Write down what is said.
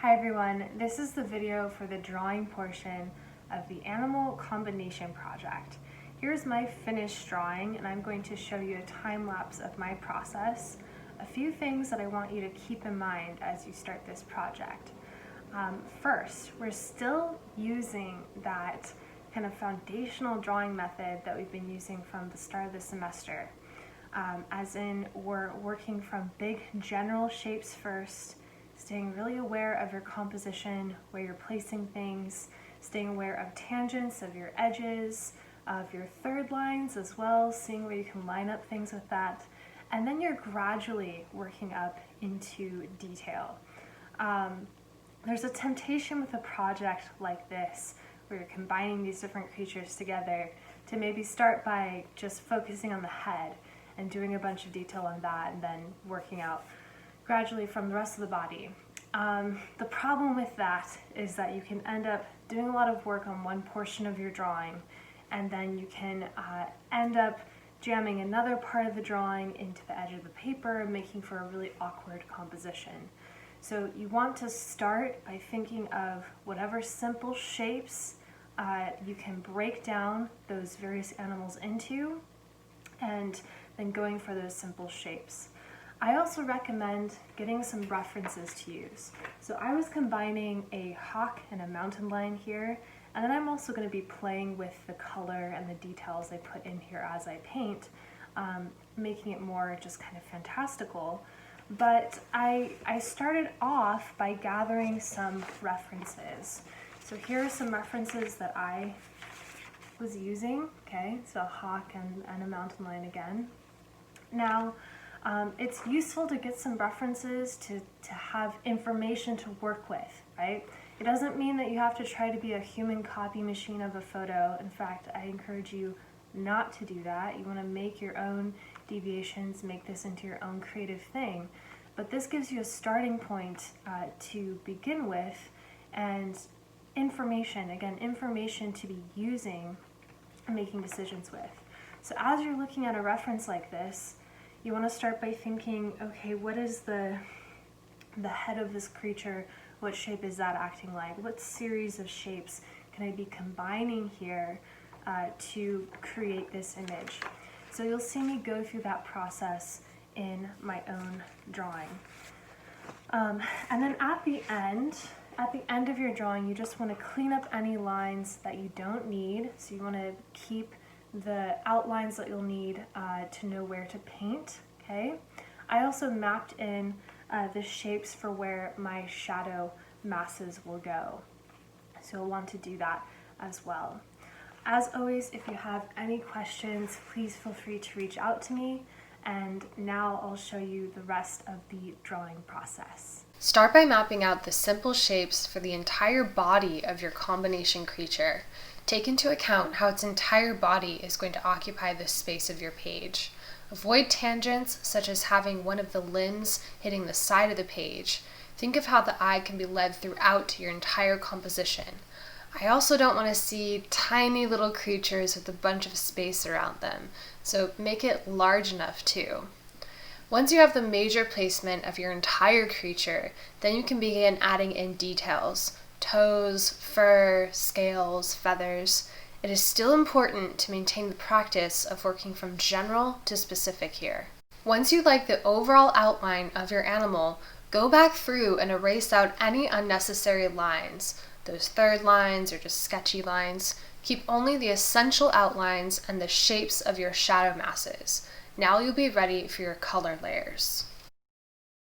Hi everyone, this is the video for the drawing portion of the animal combination project. Here's my finished drawing and I'm going to show you a time lapse of my process. A few things that I want you to keep in mind as you start this project. First, we're still using that kind of foundational drawing method that we've been using from the start of the semester. As in, we're working from big general shapes first, staying really aware of your composition, where you're placing things, staying aware of tangents, of your edges, of your third lines as well, seeing where you can line up things with that. And then you're gradually working up into detail. There's a temptation with a project like this, where you're combining these different creatures together, to maybe start by just focusing on the head and doing a bunch of detail on that and then working out gradually from the rest of the body. The problem with that is that you can end up doing a lot of work on one portion of your drawing, and then you can end up jamming another part of the drawing into the edge of the paper, making for a really awkward composition. So you want to start by thinking of whatever simple shapes you can break down those various animals into, and then going for those simple shapes. I also recommend getting some references to use. So I was combining a hawk and a mountain lion here, and then I'm also going to be playing with the color and the details I put in here as I paint, making it more just kind of fantastical. But I started off by gathering some references. So here are some references that I was using. Okay, so a hawk and a mountain lion again. Now, it's useful to get some references to have information to work with, right? It doesn't mean that you have to try to be a human copy machine of a photo. In fact, I encourage you not to do that. You want to make your own deviations, make this into your own creative thing. But this gives you a starting point to begin with, and information, again, information to be using and making decisions with. So as you're looking at a reference like this, you want to start by thinking, okay, what is the head of this creature? What shape is that acting like? What series of shapes can I be combining here to create this image? So you'll see me go through that process in my own drawing. And then at the end of your drawing, you just want to clean up any lines that you don't need. So you want to keep the outlines that you'll need to know where to paint, okay? I also mapped in the shapes for where my shadow masses will go. So you'll want to do that as well. As always, if you have any questions, please feel free to reach out to me. And now I'll show you the rest of the drawing process. Start by mapping out the simple shapes for the entire body of your combination creature. Take into account how its entire body is going to occupy the space of your page. Avoid tangents, such as having one of the limbs hitting the side of the page. Think of how the eye can be led throughout your entire composition. I also don't want to see tiny little creatures with a bunch of space around them, so make it large enough too. Once you have the major placement of your entire creature, then you can begin adding in details. Toes, fur, scales, feathers. It is still important to maintain the practice of working from general to specific here. Once you like the overall outline of your animal, go back through and erase out any unnecessary lines, those third lines or just sketchy lines. Keep only the essential outlines and the shapes of your shadow masses. Now you'll be ready for your color layers.